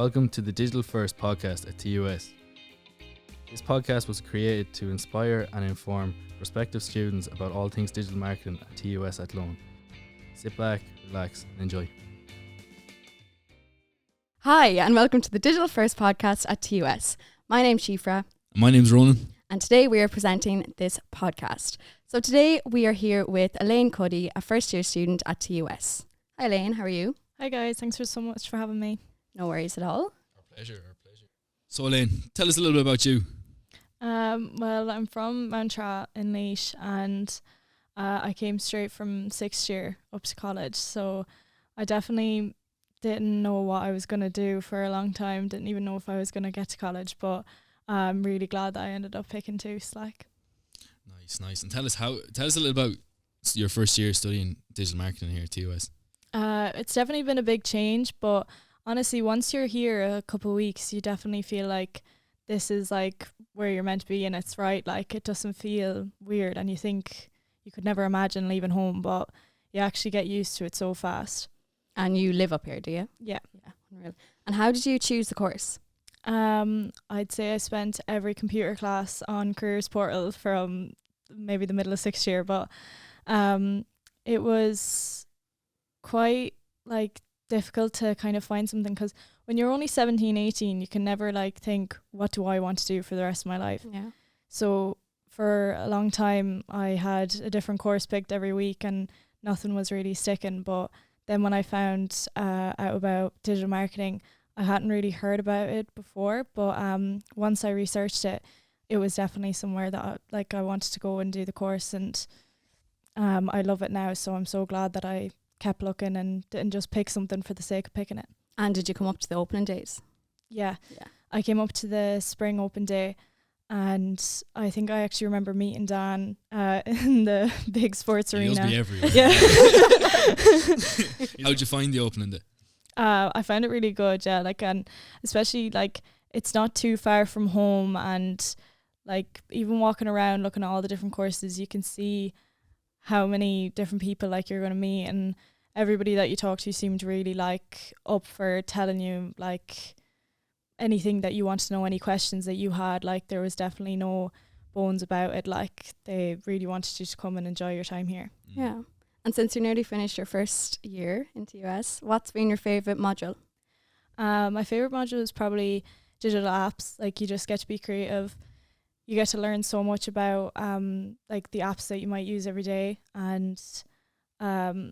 Welcome to the Digital First podcast at TUS. This podcast was created to inspire and inform prospective students about all things digital marketing at TUS Athlone. Sit back, relax and enjoy. Hi and welcome to the Digital First podcast at TUS. My name's Shifra. My name's Ronan. And today we are presenting this podcast. So today we are here with Elaine Cuddy, a first year student at TUS. Hi Elaine, how are you? Hi guys, thanks so much for having me. No worries at all. Our pleasure. So Elaine, tell us a little bit about you. Well, I'm from Mountra in Laois and I came straight from 6th year up to college. So I definitely didn't know what I was going to do for a long time. Didn't even know if I was going to get to college, but I'm really glad that I ended up picking TUS. Nice. And tell us a little about your first year studying digital marketing here at TUS. It's definitely been a big change, but honestly, once you're here a couple of weeks, you definitely feel like this is like where you're meant to be and it's right. Like it doesn't feel weird and you think you could never imagine leaving home, but you actually get used to it so fast. And you live up here, do you? Yeah. Unreal. And how did you choose the course? I'd say I spent every computer class on Careers Portal from maybe the middle of 6th year, but it was quite like difficult to kind of find something because when you're only 17, 18, you can never like think, what do I want to do for the rest of my life? Yeah. So for a long time, I had a different course picked every week and nothing was really sticking. But then when I found out about digital marketing, I hadn't really heard about it before. But once I researched it, it was definitely somewhere that I wanted to go and do the course. And I love it now. So I'm so glad that I kept looking and didn't just pick something for the sake of picking it. And did you come up to the opening days? Yeah. I came up to the spring open day and I think I actually remember meeting Dan in the big sports arena. He must be everywhere. Yeah. How'd you find the opening day? I found it really good, yeah. And especially it's not too far from home and even walking around looking at all the different courses, you can see how many different people you're going to meet, and everybody that you talk to seemed really up for telling you anything that you want to know, any questions that you had. There was definitely no bones about it. They really wanted you to come and enjoy your time here. Yeah. And since you nearly finished your first year in TUS, what's been your favourite module? My favourite module is probably digital apps. You just get to be creative. You get to learn so much about the apps that you might use every day, and I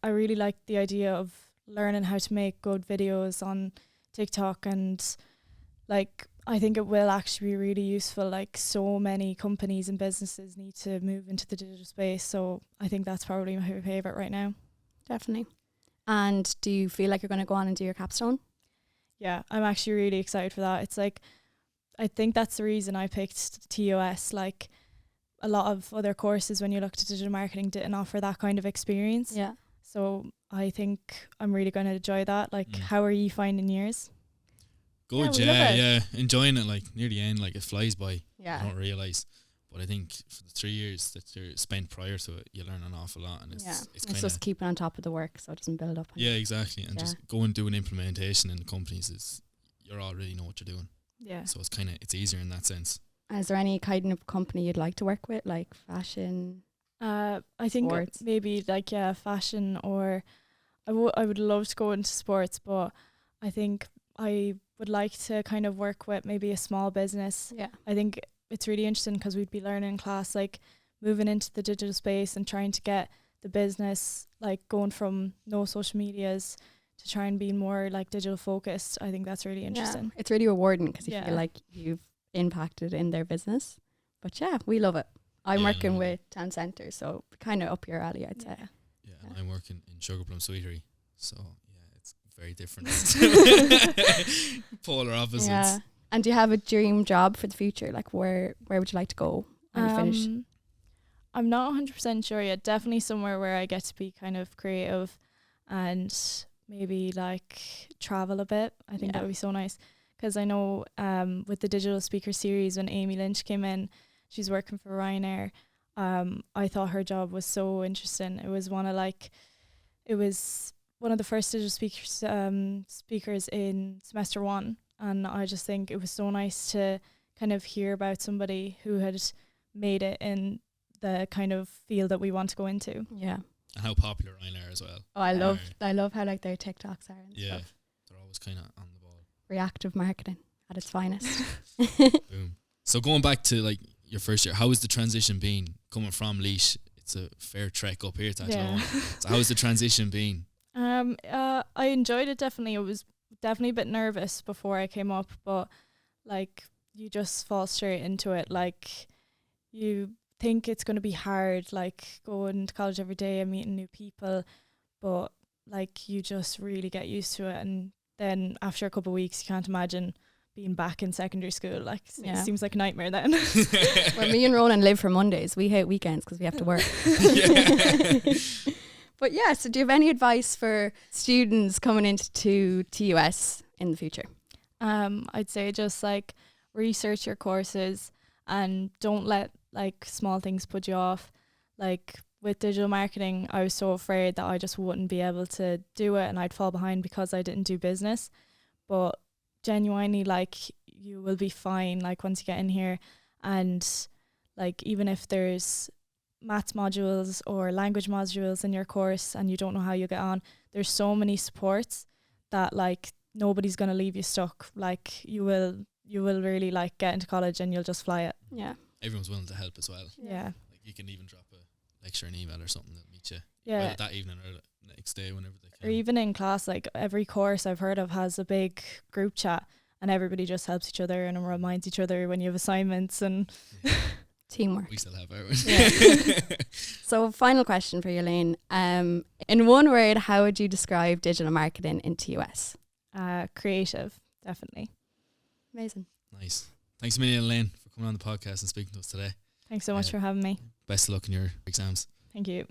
really like the idea of learning how to make good videos on TikTok, and I think it will actually be really useful. So many companies and businesses need to move into the digital space, so I think that's probably my favourite right now. Definitely. And do you feel like you're going to go on and do your capstone? Yeah, I'm actually really excited for that. It's I think that's the reason I picked TUS. A lot of other courses, when you looked at digital marketing, didn't offer that kind of experience. Yeah. So I think I'm really going to enjoy that. How are you finding yours? Good, yeah. Enjoying it near the end, it flies by. Yeah. I don't realise. But I think for the 3 years that you're spent prior to it, you learn an awful lot, and it's just keeping on top of the work so it doesn't build up. Yeah, exactly. And just go and do an implementation in the companies you already know what you're doing. Yeah. So it's easier in that sense. Is there any kind of company you'd like to work with, like fashion? I think sports? maybe fashion, or I would love to go into sports, but I think I would like to kind of work with maybe a small business. Yeah. I think it's really interesting because we'd be learning in class, moving into the digital space and trying to get the business, going from no social medias to try and be more digital focused. I think that's really interesting. Yeah. It's really rewarding because you feel like you've impacted in their business. But yeah, we love it. I'm working with Town Centre, so kind of up your alley, I'd say. Yeah, and I'm working in Sugar Plum Sweetery, so yeah, it's very different. Polar opposites. Yeah. And do you have a dream job for the future? Where would you like to go when you finish? I'm not 100% sure yet. Definitely somewhere where I get to be kind of creative and maybe travel a bit. I think that would be so nice, because I know with the digital speaker series, when Amy Lynch came in, she's working for Ryanair. I thought her job was so interesting. It was it was one of the first digital speakers in semester 1, and I just think it was so nice to kind of hear about somebody who had made it in the kind of field that we want to go into. Yeah. And how popular Ryan are as well. Oh, I love how like their TikToks are and stuff. They're always kind of on the ball. Reactive marketing at its finest. Boom. So going back to like your first year, how has the transition been coming from Laois? It's a fair trek up here to Athlone. So how has the transition been? I enjoyed it definitely. It was definitely a bit nervous before I came up, but like you just fall straight into it. Like you think it's going to be hard, like going to college every day and meeting new people, but like you just really get used to it. And then after a couple of weeks, you can't imagine being back in secondary school. Like it seems like a nightmare then. Well, me and Ronan live for Mondays. We hate weekends because we have to work. But yeah, so do you have any advice for students coming into TUS in the future? I'd say just like research your courses and don't let like small things put you off. Like with digital marketing, I was so afraid that I just wouldn't be able to do it and I'd fall behind because I didn't do business. But genuinely, like you will be fine like once you get in here. And like even if there's maths modules or language modules in your course and you don't know how you get on, there's so many supports that like nobody's going to leave you stuck. Like you will really like get into college and you'll just fly it. Yeah. Everyone's willing to help as well. Yeah. Like you can even drop a lecture, an email or something that meet you. Yeah. That evening or the next day, whenever they can. Or even in class, like every course I've heard of has a big group chat and everybody just helps each other and reminds each other when you have assignments and teamwork. We still have ours. Yeah. So final question for you, Elaine. In one word, how would you describe digital marketing in TUS? Creative, definitely. Amazing. Nice. Thanks a million, Elaine, for coming on the podcast and speaking to us today. Thanks so much for having me. Best of luck in your exams. Thank you.